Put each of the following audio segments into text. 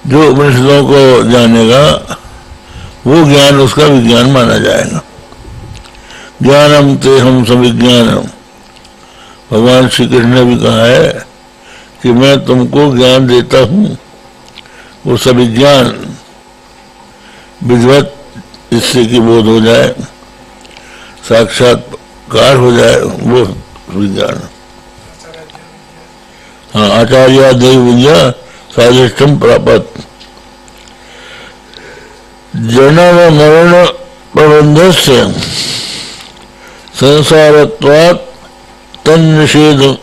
जो उपनिषदों को जानेगा वो ज्ञान उसका विज्ञान माना जाएगा। ज्ञानम ते हम सविज्ञानम, भगवान श्री कृष्ण ने भी कहा है कि मैं तुमको ज्ञान देता हूं, वो सविज्ञान विधिवत, इससे कि बोध हो जाए, साक्षात्कार हो जाए, वो विज्ञान। हाँ, आचार्य देव विद्या साधिष्ठम प्राप्त। जनन मरण प्रबंधस्य संसारत्वात् तन्निषेधेन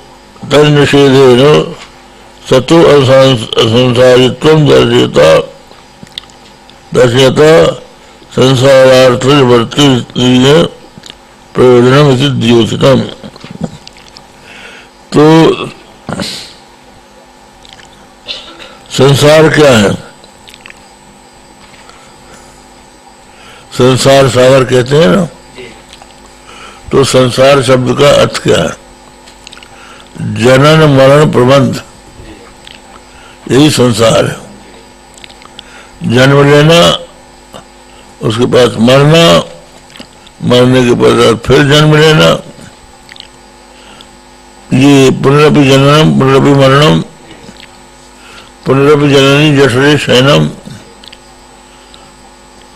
सतो असंसारित्वं दर्शयता संसारार्थवर्ती प्रयोजनम इति द्योतितम। तो संसार क्या है? संसार सागर कहते हैं ना, तो संसार शब्द का अर्थ क्या है? जनन मरण प्रबंध, यही संसार है। जन्म लेना, उसके बाद मरना, मरने के बाद फिर जन्म लेना, ये पुनरपि जननम पुनरपि मरणम पुनरपि जननी जठरे शयनम।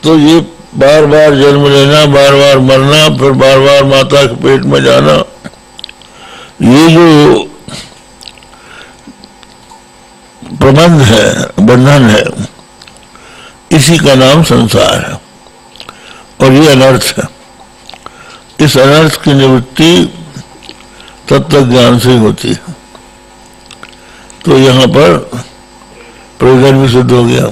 तो ये बार बार जन्म लेना, बार बार मरना, फिर बार बार माता के पेट में जाना, ये जो प्रबंध है, बंधन है, इसी का नाम संसार है और ये अनर्थ है। इस अनर्थ की निवृत्ति तत्व ज्ञान से होती है। तो यहाँ पर प्रयोजन भी सिद्ध हो गया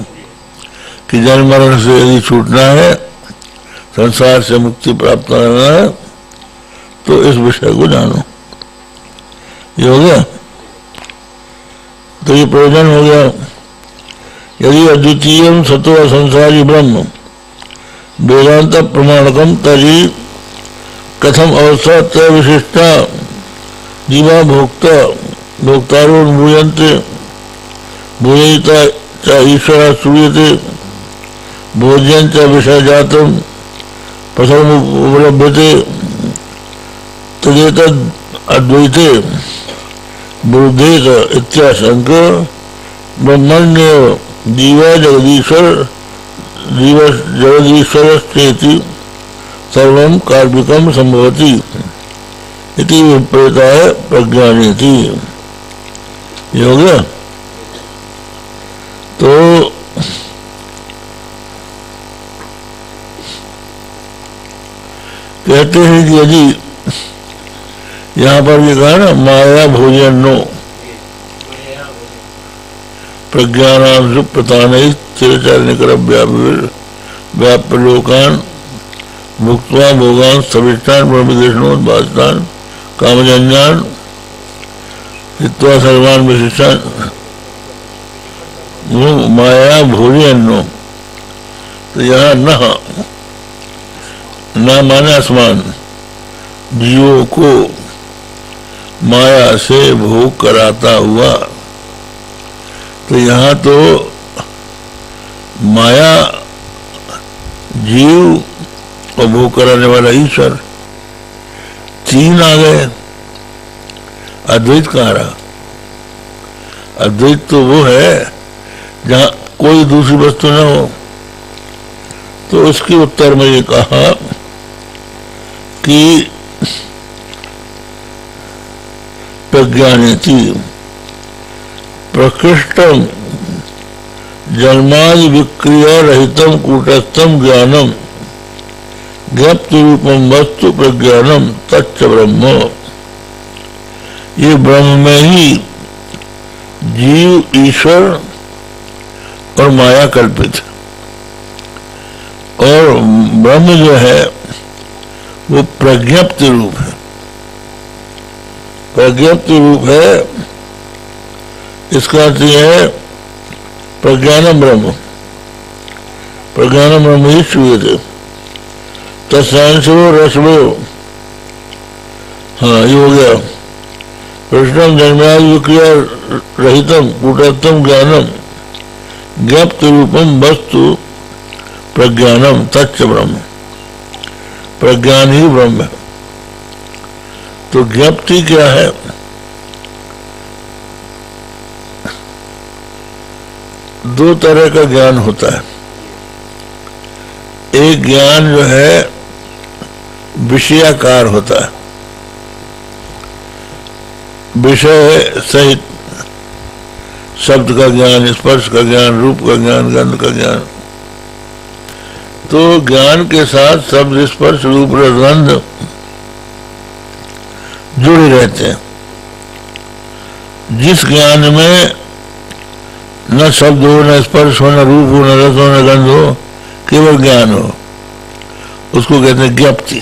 कि जन्म मरण से यदि छूटना है, संसार से मुक्ति प्राप्त करना है, तो इस विषय को जानो। ये हो गया, तो ये प्रयोजन हो गया। यदि अद्वितीय सतो संसारी ब्रह्म वेदांत प्रमाणकम तरी कथम अवस्था तय विशिष्टा जीवा भोक्ता भोक्तारो भूयन्ते भूयिता च ईश्वर श्रूयते भोज्यं च विषय जातम पसम उपलभ्यते तदेतद् अद्वैते बुद्धेत इत्याशंक ब्रह्मण्येव जीवा जगदीश्वर जीव जगदीश्वरस्तेति सर्वं कार्मिकं संभवति इति विपरीताय प्रज्ञानेति। ये हो गया। तो कहते हैं कि यदि यहाँ पर ये कहा ना, माया भोजनो प्रज्ञानां सुप्रतानैः चिरचर निकर व्याप्य लोकान भुक्त्वा भोगान सविष्टान ब्रह्मदेशनोद्भासितान कामजन्यान हित्वा सर्वान विशिष्टान माया भोजनो। तो यहाँ न माने आसमान, जीवों को माया से भोग कराता हुआ। तो यहाँ तो माया, जीव और भोग कराने वाला ईश्वर, तीन आ गए। अद्वैत कहाँ रहा? अद्वैत तो वो है जहाँ कोई दूसरी वस्तु न हो। तो उसके उत्तर में ये कहा कि प्रज्ञानेति प्रकृष्टम जन्मादि विक्रिया रहितम कूटस्थम ज्ञानम ज्ञप्त रूपम वस्तु प्रज्ञानम तच्च ब्रह्म। ये ब्रह्म में ही जीव, ईश्वर और माया कल्पित। और ब्रह्म जो है वो प्रज्ञप्त रूप है। प्रज्ञप्त रूप है, इसका अर्थ है प्रज्ञानम ब्रह्म। प्रज्ञानम ब्रह्म ही श्रूयते तस्यांशो रसवो। हाँ, ये हो गया। कृष्णम जन्मादि विक्रिया रहितम कूटस्थम ज्ञानम ज्ञप्त रूपम वस्तु प्रज्ञानम तच्च ब्रह्म, प्रज्ञान ही ब्रह्म है। तो ज्ञप्ति क्या है? दो तरह का ज्ञान होता है। एक ज्ञान जो है विषयाकार होता है, विषय सहित शब्द का ज्ञान, स्पर्श का ज्ञान, रूप का ज्ञान, गंध का ज्ञान। तो ज्ञान के साथ शब्द, स्पर्श, रूप, रस, गंध जुड़े रहते हैं। जिस ज्ञान में न शब्द हो, न स्पर्श हो, न रूप हो, न रस हो, न गंध हो, केवल ज्ञान हो, उसको कहते हैं ज्ञप्ति।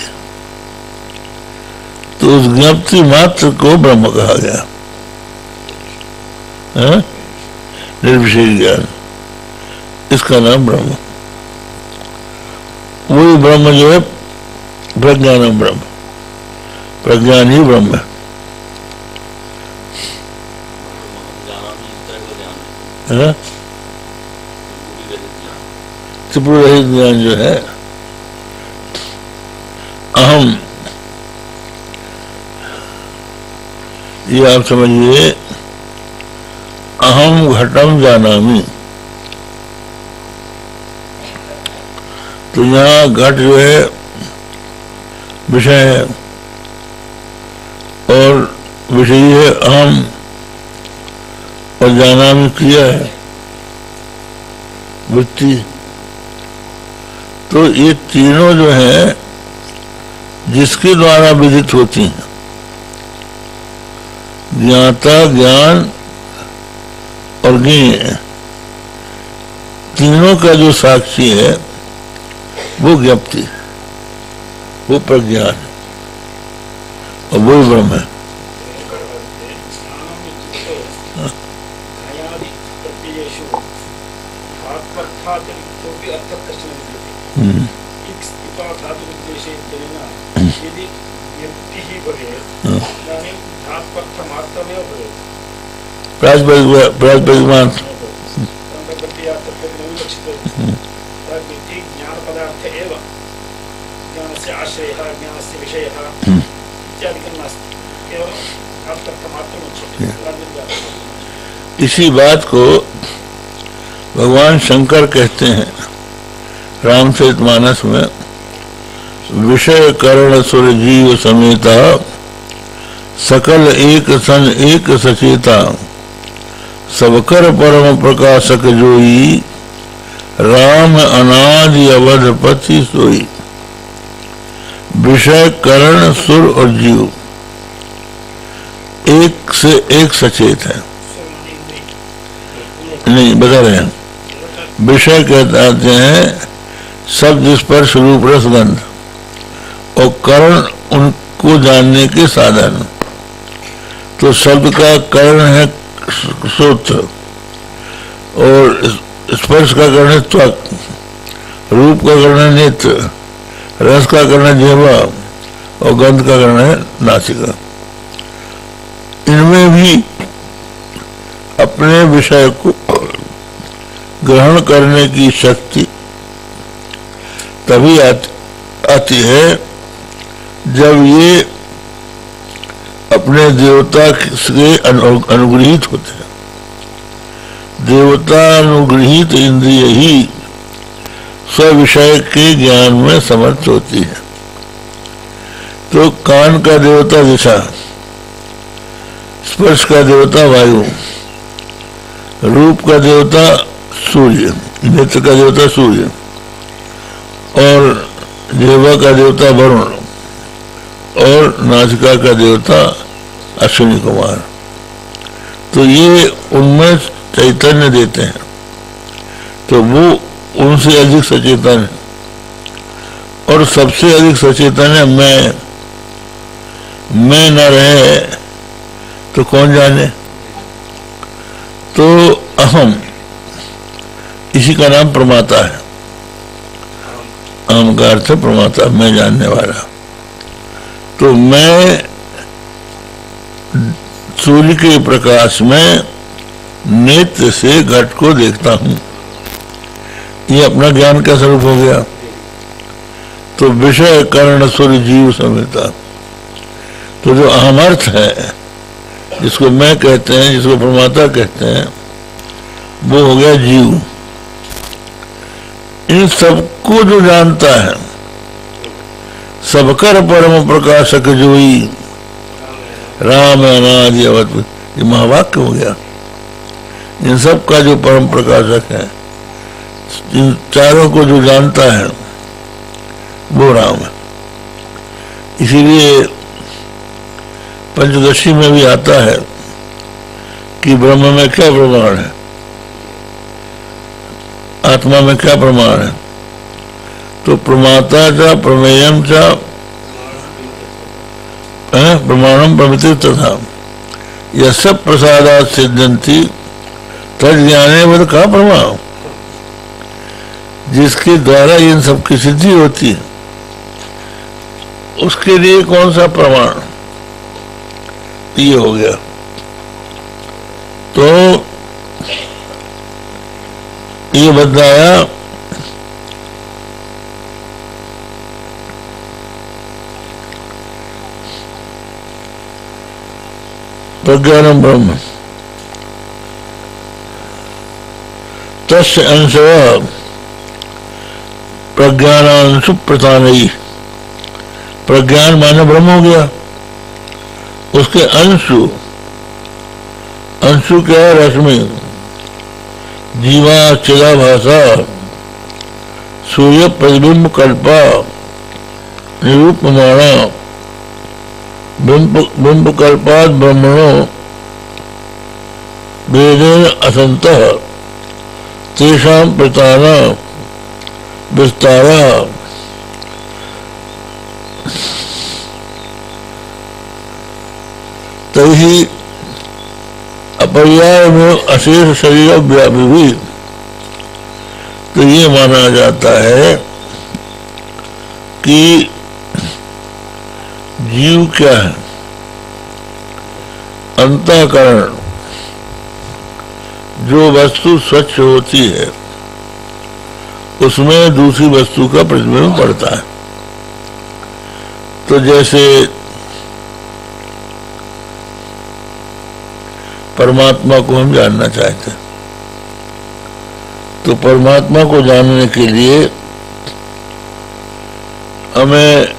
तो उस ज्ञप्ति मात्र को ब्रह्म कहा गया, निर्विशेष ज्ञान, इसका नाम ब्रह्म। वही ब्रह्म जो है प्रज्ञानम ब्रह्म, प्रज्ञान ही ब्रह्म है। त्रिपुर रहित ज्ञान जो है, अहम, ये आप समझिए, अहम घटम जानामि। तो यहाँ घट जो है विषय है और विषयी है अहम, और जानामि क्रिया है, वृत्ति। तो ये तीनों जो है जिसके द्वारा विदित होती हैं, ज्ञाता, ज्ञान और ज्ञेय, तीनों का जो साक्षी है वो ज्ञप्ति, वो प्रज्ञान है, और वो ब्रह्म है। प्रातिपदिकमान इसी बात को भगवान शंकर कहते हैं रामचरितमानस में, विषय करण सुर जीव समेता, सकल एक सन एक सचेता, सबकर परम प्रकाशक जोई, राम अनादि अवधपति सोई। विषय, करण, सुर और जीव एक से एक सचेत है। नहीं, बता रहे हैं, विषय कहते हैं शब्द, स्पर्श, रूप, रस, गंध, और करण उनको जानने के साधन। तो शब्द का करण है श्रोत्र, और स्पर्श का करण है त्वक, रूप का करण है नेत्र, रस का करण है जिह्वा, और गंध का करण है नासिका। इनमें भी अपने विषय को ग्रहण करने की शक्ति तभी आती है जब ये अपने देवता से अनुग्रहित होते हैं। देवता अनुग्रहित इंद्रिय ही स्विषय के ज्ञान में समर्थ होती है। तो कान का देवता दिशा, स्पर्श का देवता वायु, रूप का देवता सूर्य, नेत्र का देवता सूर्य, और जिह्वा का देवता वरुण, और नासिका का देवता अश्विनी कुमार। तो ये उनमें चैतन्य देते हैं, तो वो उनसे अधिक सचेतन है, और सबसे अधिक सचेतन है मैं न रहे तो कौन जाने। तो अहम, इसी का नाम प्रमाता है। अहम का अर्थ प्रमाता, मैं जानने वाला। तो मैं सूर्य के प्रकाश में नेत्र से घट को देखता हूं, ये अपना ज्ञान का स्वरूप हो गया। तो विषय कर्ण सुर जीव समेता, तो जो अहमर्थ है, जिसको मैं कहते हैं, जिसको प्रमाता कहते हैं, वो हो गया जीव। इन सबको जो जानता है, सबकर परम प्रकाशक जोई राम अनादि अवत, ये महावाक्य हो गया। इन सब का जो परम प्रकाशक है, इन चारों को जो जानता है, वो राम है। इसीलिए पंचदशी में भी आता है कि ब्रह्म में क्या प्रमाण है, आत्मा में क्या प्रमाण है। तो प्रमाता च प्रमेयम च प्रमाणम प्रमिति तथा यह सब प्रसादात सिद्धंती तद ज्ञाने वद का प्रमाण, जिसके द्वारा इन सब की सिद्धि होती है, उसके लिए कौन सा प्रमाण, ये हो गया। तो ये बताया प्रज्ञानम ब्रह्म तस्य अंशः प्रज्ञानांशु प्रधानई, प्रज्ञान माने ब्रह्म हो गया, उसके अंशु, अंशु क्या है, रश्मि, जीवा चिदाभासा सूर्य प्रतिबिंब कल्पा निरूपमाणा बिंब कल्पाद ब्रह्मणो वेदेन असंतः तेषां प्रताना विस्तारा तभी अपर्याय में अशेष शरीर व्यापी भी। तो ये माना जाता है कि जीव क्या है, अंतःकरण, जो वस्तु स्वच्छ होती है उसमें दूसरी वस्तु का प्रतिबिंब पड़ता है। तो जैसे परमात्मा को हम जानना चाहते हैं, तो परमात्मा को जानने के लिए हमें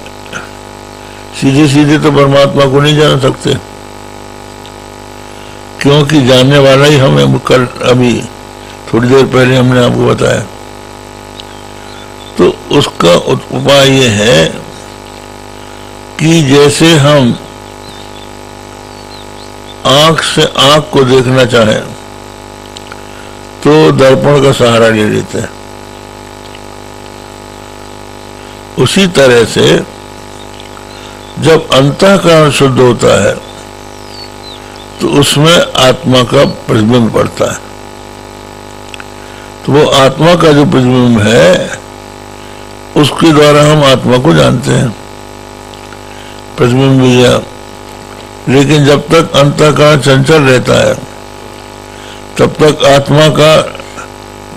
सीधे सीधे तो परमात्मा को नहीं जान सकते, क्योंकि जानने वाला ही हमें कल अभी थोड़ी देर पहले हमने आपको बताया। तो उसका उपाय ये है कि जैसे हम आंख से आंख को देखना चाहें तो दर्पण का सहारा ले लेते हैं, उसी तरह से जब अंतःकरण शुद्ध होता है तो उसमें आत्मा का प्रतिबिंब पड़ता है। तो वो आत्मा का जो प्रतिबिंब है उसके द्वारा हम आत्मा को जानते हैं, प्रतिबिंब गया। लेकिन जब तक अंतःकरण चंचल रहता है तब तक आत्मा का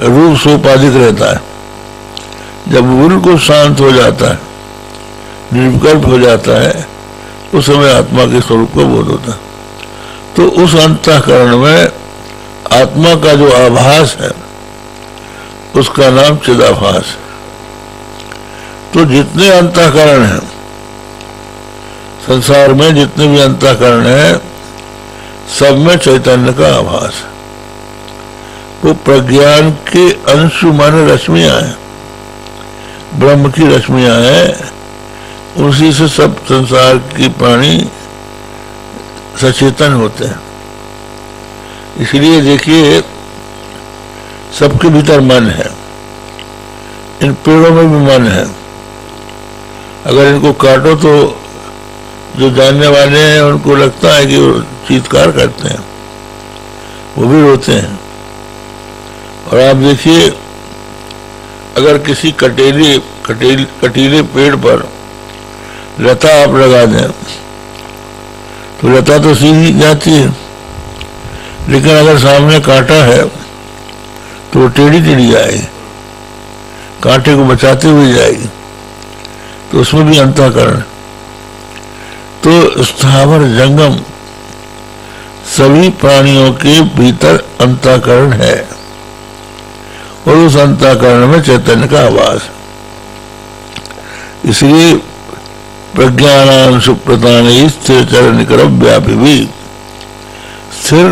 रूप सोपाधिक रहता है। जब बिल्कुल शांत हो जाता है, निर्विकल्प हो जाता है, उस समय आत्मा के स्वरूप का बोध होता है। तो उस अंतःकरण में आत्मा का जो आभास है उसका नाम चिदाभास है। तो जितने अंतःकरण हैं संसार में, जितने भी अंतःकरण हैं, सब में चैतन्य का आभास है। वो प्रज्ञान के अंशु माने रश्मियां हैं, ब्रह्म की रश्मियां हैं, उसी से सब संसार की प्राणी सचेतन होते हैं। इसलिए देखिए, सबके भीतर मन है, इन पेड़ों में भी मन है। अगर इनको काटो तो जो जानने वाले हैं उनको लगता है कि वो चीत्कार करते हैं, वो भी रोते हैं। और आप देखिए, अगर किसी कटीले पेड़ पर लता आप लगा दें तो लता तो सीधी जाती है, लेकिन अगर सामने कांटा है तो वो टेढ़ी टेढ़ी जाएगी। कांटे को बचाते हुए जाएगी, तो उसमें भी अंतःकरण। तो स्थावर जंगम सभी प्राणियों के भीतर अंतःकरण है, और उस अंतःकरण में चैतन्य का आवास। इसलिए प्रज्ञानान सुप्रतान स्थिर चर निकट व्यापी भी, स्थिर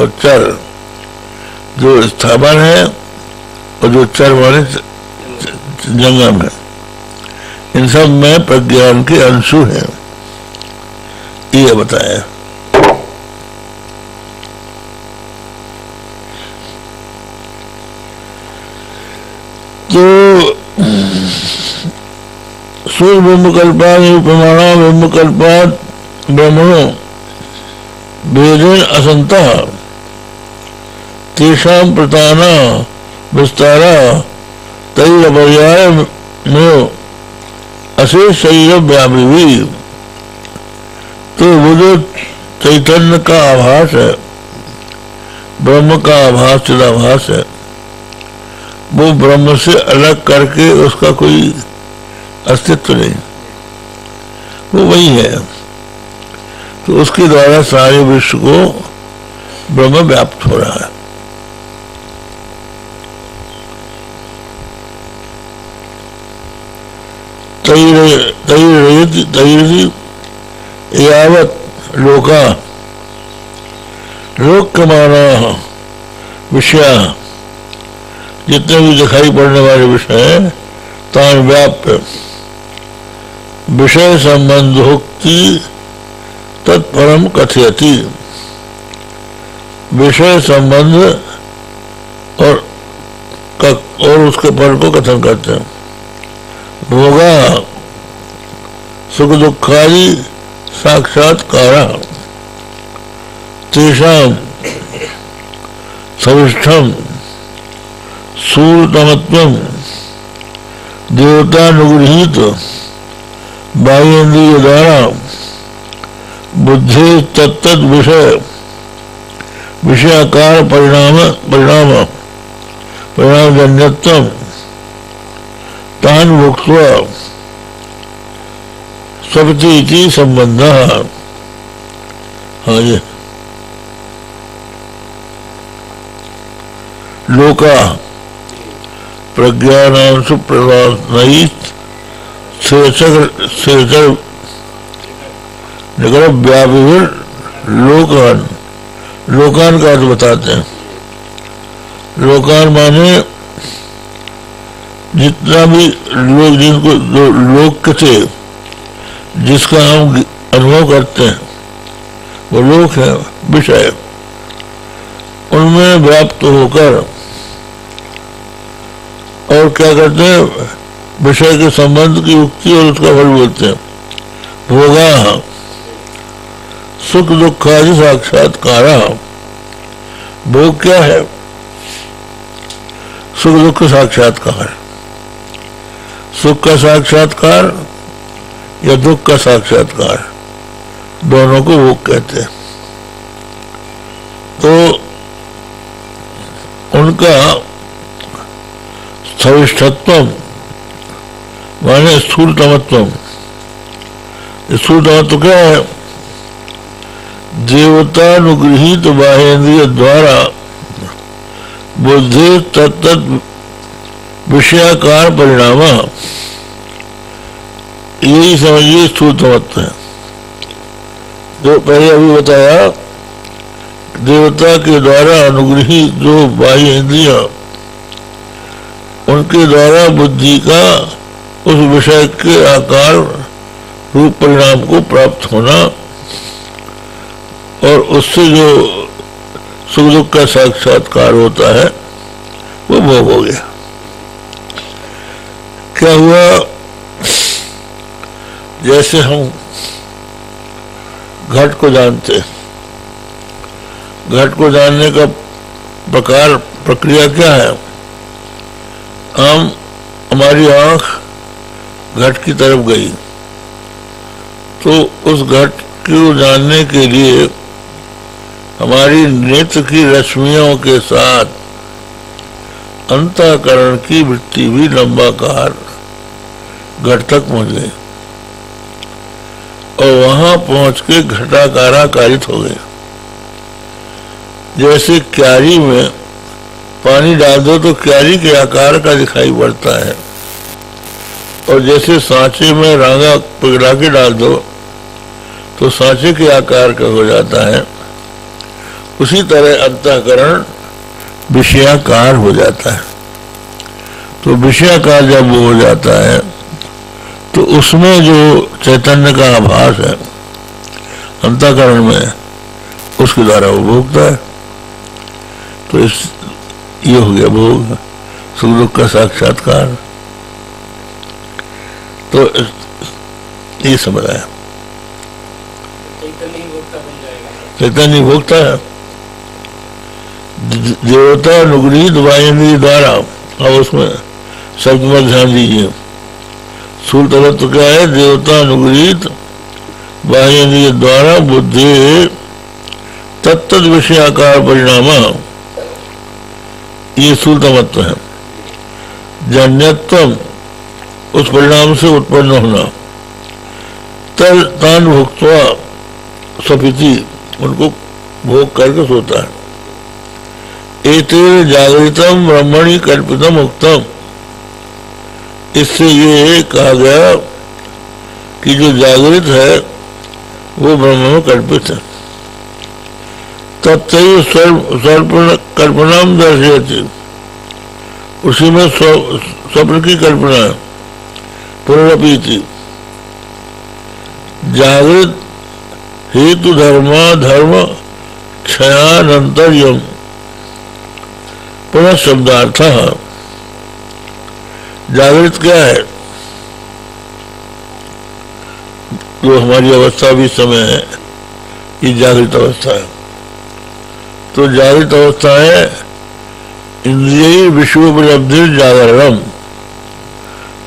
और चर जो स्थावर है और जो चर वाले जंगम है, इन सब में प्रज्ञान के अंशु है, ये बताया। तो सूर्य ब्रह्मकल्पात प्रमाणा ब्रह्मकल्पात ब्रह्मणो भेदेन असंतः तेषां प्रताना विस्तारा तैरपर्याय में अशेष शरीर व्यापी भी। तो वो जो चैतन्य का आभास है, ब्रह्म का आभास, चिदाभास है, वो ब्रह्म से अलग करके उसका कोई अस्तित्व नहीं, वो वही है। तो उसके द्वारा सारे विश्व को ब्रह्म व्याप्त हो रहा है। तैरति यावत लोका लोकमाना विषय, जितने भी दिखाई पड़ने वाले विषय हैं, तान व्याप्य विषय संबंधोक्ति तत्परम कथयति। विषय संबंध और उसके फल को कथन करते हैं। भोगा सुख दुखादि साक्षात्कारा तेषां सविष्ठम सूर्यतमत्वम देवतानुगृहीत बाह्येन्द्रिय द्वारा बुद्धि तत्त विषयाकार परिणामजन्यत्वम तान भुक्त्वा सपति संबंध। हाँ, ये लोका प्रज्ञानांशु प्रवासनयित शेषर निकट व्यापी लोकान। लोकान का अर्थ बताते हैं। लोकान माने जितना भी लोग, जिनको लोक से जिसका हम अनुभव करते हैं, वो लोक है, विषय, उनमें व्याप्त होकर और क्या करते हैं, विषय के संबंध की युक्ति और उसका फल बोलते हैं। भोगा सुख दुख आदि साक्षात्कारा। भोग क्या है? सुख दुख साक्षात्कार। सुख का साक्षात्कार या दुख का साक्षात्कार, दोनों को भोग कहते हैं। तो उनका स्थविष्ठत्वम माने स्थूलतमत्वम। स्थूलतमत्व क्या है? देवतानुगृहीत बाह्येन्द्रिय द्वारा बुद्धि तत्त विषयाकार परिणाम, यही समझिए स्थूलतमत्व है। जो पहले अभी बताया, देवता के द्वारा अनुग्रहित जो बाह्य इंद्रिय, उनके द्वारा बुद्धि का उस विषय के आकार रूप परिणाम को प्राप्त होना, और उससे जो सुख दुख का साक्षात्कार होता है, वो भोग हो गया। क्या हुआ? जैसे हम घट को जानते, घट को जानने का प्रक्रिया क्या है? हमारी आंख घट की तरफ गई, तो उस घट को जानने के लिए हमारी नेत्र की रश्मियों के साथ अंतःकरण की वृत्ति भी लंबाकार घट तक पहुंच गई और वहां पहुंच के घटाकाराकारित हो गए। जैसे क्यारी में पानी डाल दो तो क्यारी के आकार का दिखाई पड़ता है, और जैसे सांचे में रांगा पिघला के डाल दो तो सांचे के आकार का हो जाता है। उसी तरह अंतःकरण विषयाकार हो जाता है। तो विषयाकार जब वो हो जाता है तो उसमें जो चैतन्य का आभास है अंतःकरण में, उसके द्वारा वो भोगता है। तो ये हो गया भोग, सुख दुख का साक्षात्कार। तो ये समझ आया, चैतन्य भोगता है। देवता अनुग्रहित वायुन्द्रिय द्वारा, अब उसमें शब्द में ध्यान दीजिए। स्थूल तत्व तो क्या है? देवता अनुग्रहित वायुन्द्रिय द्वारा बुद्धि तत्त विषयाकार परिणाम, ये स्थूल तत्व है। जन्यत्व, उस परिणाम से उत्पन्न होना। तान भुक्त्वा सपिति, उनको भोग करके सोता है। एते जागृतम ब्रह्मणि कल्पितम उक्तम, इससे ये कहा गया कि जो जागृत है वो ब्रह्म में कल्पित है। तत्व कल्पना दर्शयति, उसी में स्वप्न की कल्पना है। पुनरपीति, जागृत हेतु धर्म क्षयानंतर्यम, पुनः शब्दार्थ। जागृत क्या है? जो हमारी अवस्था भी समय है, ये जागृत अवस्था है। तो जागृत अवस्था है इंद्रिय विषयोपलब्धि जागरणम,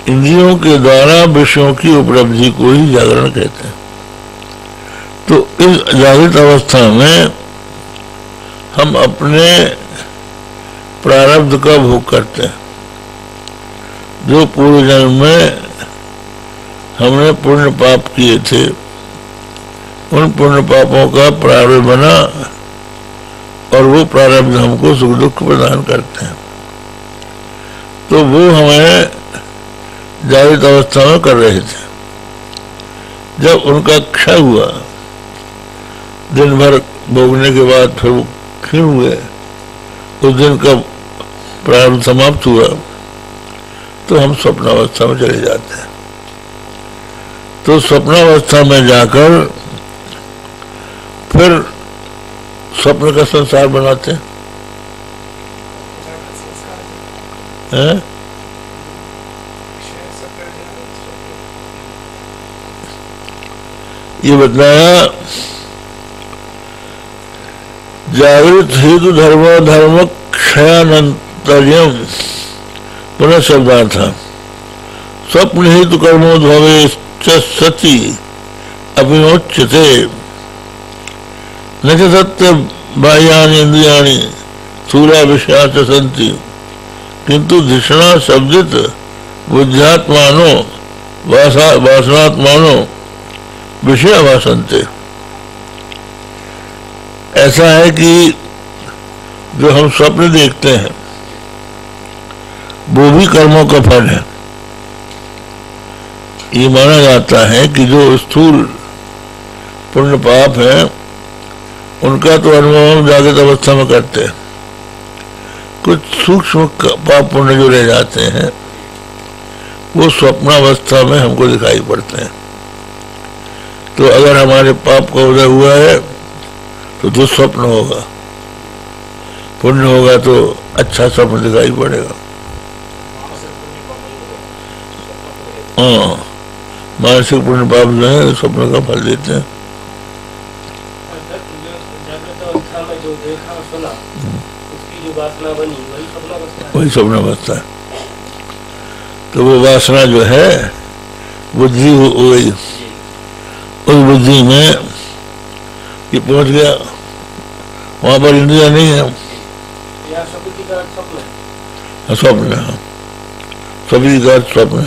इंद्रियों के द्वारा विषयों की उपलब्धि को ही जागरण कहते हैं। तो इस जागृत अवस्था में हम अपने प्रारब्ध का भोग करते हैं। जो पूर्व जन्म में हमने पुण्य पाप किए थे, उन पुण्य पापों का प्रारब्ध बना और वो प्रारब्ध हमको सुख दुख प्रदान करते हैं। तो वो हमें जागृत अवस्था में कर रहे थे। जब उनका क्षय हुआ, दिन भर भोगने के बाद फिर वो क्षीण हुए, उस दिन का प्रारंभ समाप्त हुआ, तो हम स्वप्नावस्था में चले जाते हैं। तो स्वप्नावस्था में जाकर फिर स्वप्न का संसार बनाते हैं। ये बताया जागृत हेतु धर्म क्षयानंतर्यम, पुनः शब्दार्थ। स्वप्न हेतु कर्मोद्भवे सति अभिनोच्यते, न च सत्य बाह्यानि इंद्रियाणि स्थूला विषया च सन्ति, किंतु धिषणा शब्दित बुद्ध्यात्मानो वासनात्मानो विषय वासन्ते। ऐसा है कि जो हम स्वप्न देखते हैं वो भी कर्मों का फल है। ये माना जाता है कि जो स्थूल पुण्य पाप है उनका तो अनुभव हम जागृत अवस्था में करते हैं। कुछ सूक्ष्म पाप पुण्य जो रह जाते हैं वो स्वप्नावस्था में हमको दिखाई पड़ते हैं। तो अगर हमारे पाप का उदय हुआ है तो दुस्वप्न होगा, पुण्य होगा तो अच्छा स्वप्न दिखाई पड़ेगा। हाँ, मानसिक पुण्य पाप जो है स्वप्न का फल देते हैं। वही स्वप्नावस्था है। तो वो वासना जो है बुद्धि हो गई, उस बुद्धि में ये पहुंच गया, वहां पर इंद्रिया नहीं है। स्वप्न, सभी का स्वप्न।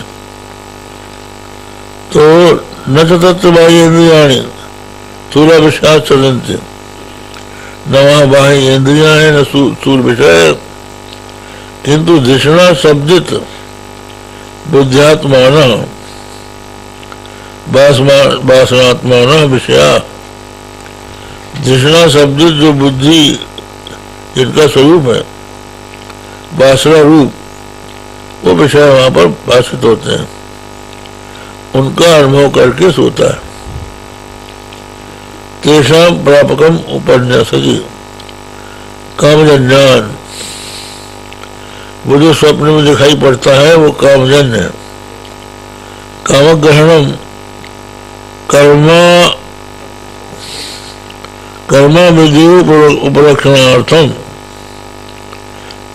तो न तत्र बाह्य इंद्रियाणि स्थूल विषया चलन्ति, न वहाँ बाह्य इंद्रिया है न स्थूल विषय, किंतु दृष्णा शब्दित बुद्ध्यात्मान वासनात्मान विषया, दृष्णा शब्दित जो बुद्धि जिनका स्वरूप है, वासना रूप, वो विषय वहां पर भाषित होते हैं, उनका अनुभव करके सोता है। तेषाम प्रापकम उपन्यासकी कामजन्यान, वो जो स्वप्न में दिखाई पड़ता है वो कामजन्य है। कामग्रहणम कर्मा विधि उपलक्षणार्थम,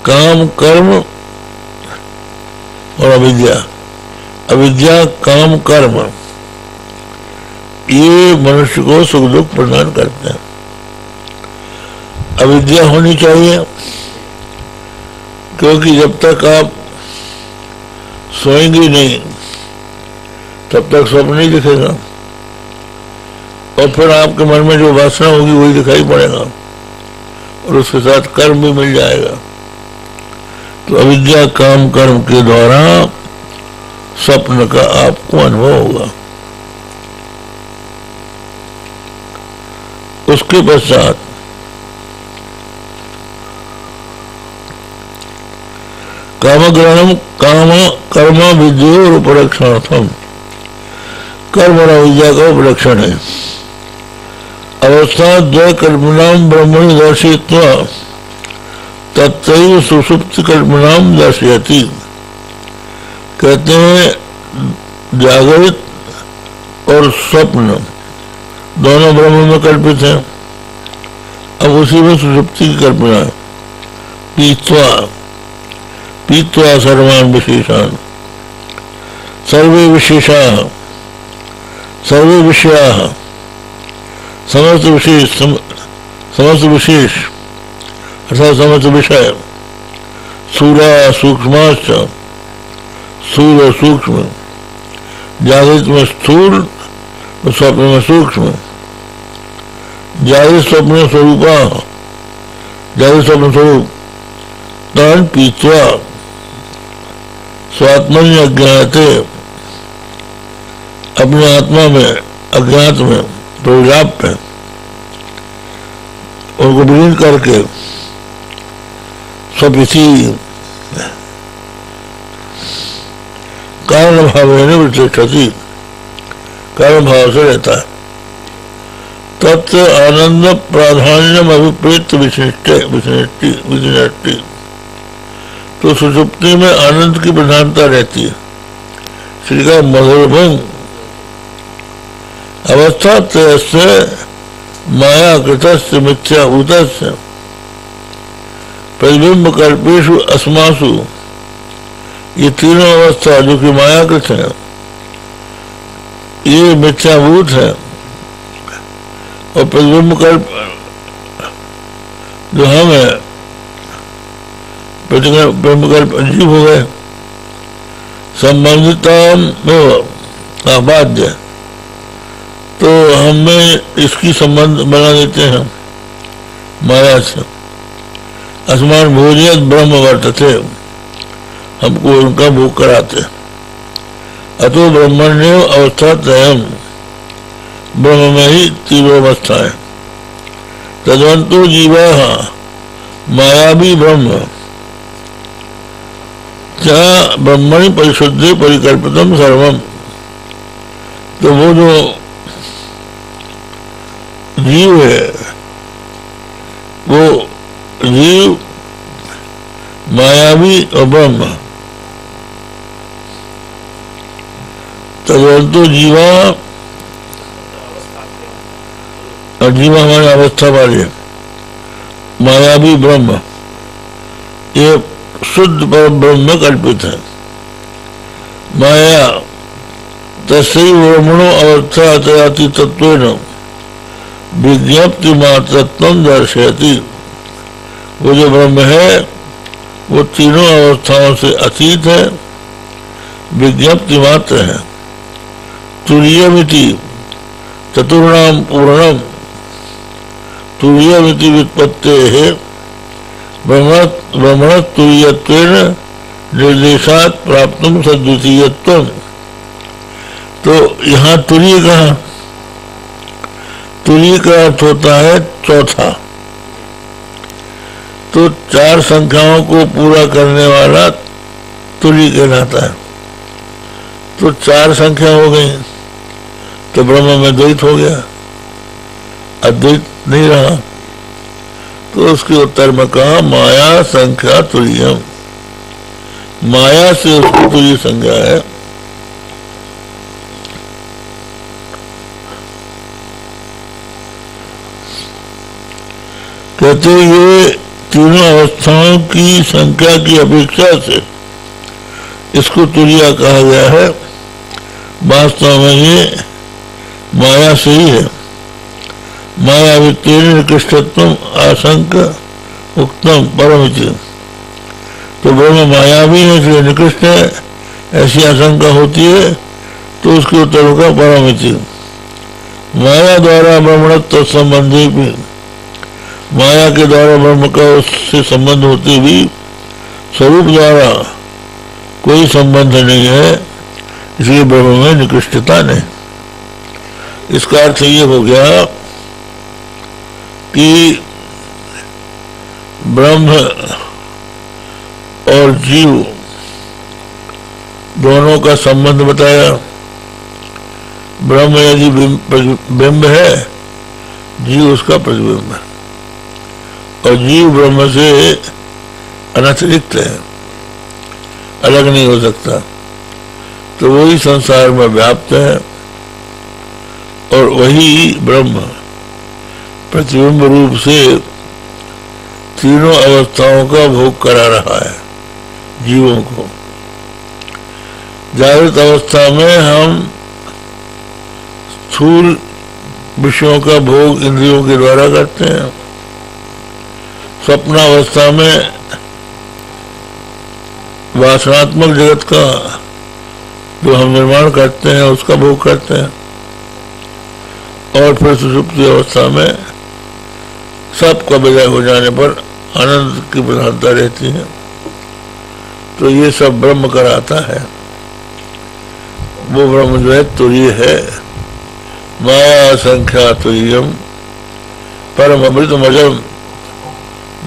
काम कर्म और अविद्या, अविद्या काम कर्म, ये मनुष्य को सुख दुख प्रदान करते हैं। अविद्या होनी चाहिए, क्योंकि जब तक आप सोएंगे नहीं तब तक स्वप्न नहीं दिखेगा, और फिर आपके मन में जो वासना होगी वही दिखाई पड़ेगा, और उसके साथ कर्म भी मिल जाएगा। तो अविद्या काम कर्म के द्वारा स्वप्न का आपको अनुभव होगा। उसके पश्चात कामग्रहणम काम कर्म विद्यो और उपलक्षणार्थम, कर्म और अविद्या का उपलक्षण है। अवस्था द्वय कल्पनाम ब्रह्मणि दर्शयित्वा तत्रैव सुषुप्ति कल्पनाम दर्शयति, कहते हैं जागृत और स्वप्न दोनों ब्रह्म में कल्पित हैं, अब उसी में सुषुप्ति की कल्पना है। पीत्वा पीत्वा सर्वान् विशेषान्, सर्वे विशेषा सर्वे विषया, समस्त विशेष अर्थात समस्त विषय, सूरा सूक्ष्माश्च, स्थूल और सूक्ष्म, जागृत में स्थूल और स्वप्न में सूक्ष्म, जागृत स्वप्न स्वरूपा, जागृत स्वप्न स्वरूप, तान पीत्वा स्वात्मनि अज्ञाते, अपने आत्मा में अज्ञात में प्रव्याप्त है, उनको विलीन करके स्वपिति कारण भाव विचक्षति, कारण भाव से रहता है। तत्व आनंद प्राधान्यम अभिप्रेत विशिष्टि, तो सुषुप्ति में आनंद की प्रधानता रहती है। श्री का मधुरभंग अवस्था त्रयस्य माया कृतस्य मिथ्याभूतस्य प्रतिबिंब कल्पेषु अस्मासु, ये तीनों अवस्था जो कि मायाकृत है, ये मिथ्याभूत है, और प्रतिबिंब कल्प जो हम है, प्रतिबिंब कल्प अजीब हो गए। संबंधिता में आबाद्य, तो हमें इसकी संबंध बना देते हैं माया से। अस्मान भोजयत ब्रह्म वर्तते, हमको उनका भोग कराते। अतो ब्रह्मण्य अवस्था त्रयम, ब्रह्म में ही तीव्र अवस्था है। तद्वंतो जीवा माया भी ब्रह्म, क्या ब्रह्मणि परिशुद्धि परिकल्पितम सर्वम, तो वो जो जीव है, वो जीव मायावी और ब्रह्म, तद्वंतो जीवा, और जीवा हमारी अवस्था वाली है, मायावी ब्रह्म, ये शुद्ध पर ब्रह्म में कल्पित है। माया तस्यैव ब्रह्मणो अवस्थाति तत्वेन विज्ञप्ति मात्रत्वं दर्शयति, वो जो ब्रह्म है वो तीनों अवस्थाओं से अतीत है, विज्ञप्ति मात्र है। तुरीयमिति चतुर्णाम पूर्णम, तुरीयमिति व्युत्पत्ते है ब्रह्मण तुरीयत्वेन निर्देशात प्राप्तुम सद्वितीयत्वम। तो यहाँ तुरीय कहा, तुरीय का अर्थ होता है चौथा। तो चार संख्याओं को पूरा करने वाला तुरीय कहलाता है। तो चार संख्या हो गई तो ब्रह्म में द्वैत हो गया, अद्वैत नहीं रहा। तो उसके उत्तर में कहा माया संख्या तुरीयम, माया से उसकी तुरीय संज्ञा है। कहते ये तीनों अवस्थाओं की संख्या की अपेक्षा से इसको तुरीय कहा गया है। वास्तव में ये माया से ही है। माया वित्तेन निकृष्टत्व आशंक उक्तम परमिति। तो ब्रह्म माया भी है इसलिए निकृष्ट है, ऐसी आशंका होती है तो उसके उत्तर का परमिति। माया द्वारा ब्रह्मणत्व संबंधी भी, माया के द्वारा ब्रह्म का उससे संबंध होते भी स्वरूप द्वारा कोई संबंध नहीं है, इसलिए ब्रह्म में निकृष्टता नहीं। इसका अर्थ ये हो गया कि ब्रह्म और जीव दोनों का संबंध बताया। ब्रह्म यदि बिंब है, जीव उसका प्रतिबिंब है, और जीव ब्रह्म से अनतिरिक्त है, अलग नहीं हो सकता। तो वही संसार में व्याप्त है और वही ब्रह्म प्रतिबिंब रूप से तीनों अवस्थाओं का भोग करा रहा है जीवों को। जागृत अवस्था में हम स्थूल विषयों का भोग इंद्रियों के द्वारा करते हैं। स्वप्न अवस्था में वासनात्मक जगत का जो हम निर्माण करते हैं उसका भोग करते हैं, और फिर सुषुप्ति अवस्था में सबका विलय हो जाने पर आनंद की प्रधानता रहती है। तो ये सब ब्रह्म कराता है। वो ब्रह्म जो है तुरीय है। माया संख्या तुरीयम परम अमृतमजम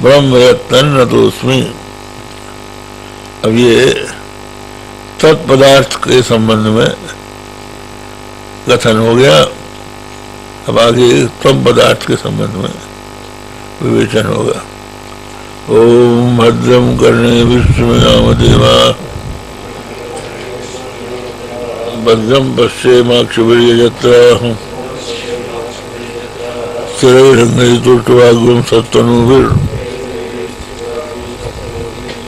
ब्रह्म यत्तन्न तोस्मि। अब ये तत्पदार्थ के संबंध में कथन हो गया। अब आगे तम पदार्थ के संबंध में विवेचन होगा। ओम भद्रम कर्णे विष्णुयाम देवा भद्रम पश्येमाक्षभिर्यजत्राः स्थिरैरङ्गैस्तुष्ट्वाग्रं सत्तनूभिर्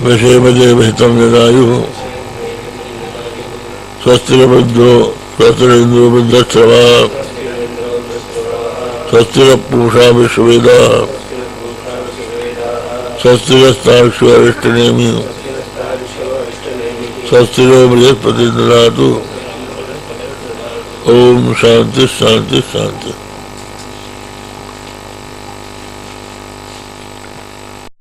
वशेमदेवहितं यदायुः स्वस्तिरभद्रो स्वस्तिरेन्द्रो वृद्धश्रवाः स्वस्तिरपूषा विश्ववेदाः स्वस्तिरस्तार्क्ष्यो अरिष्टनेमिः स्वस्तिरो बृहस्पतिर्दधातु। ओम शांति शांति शांति।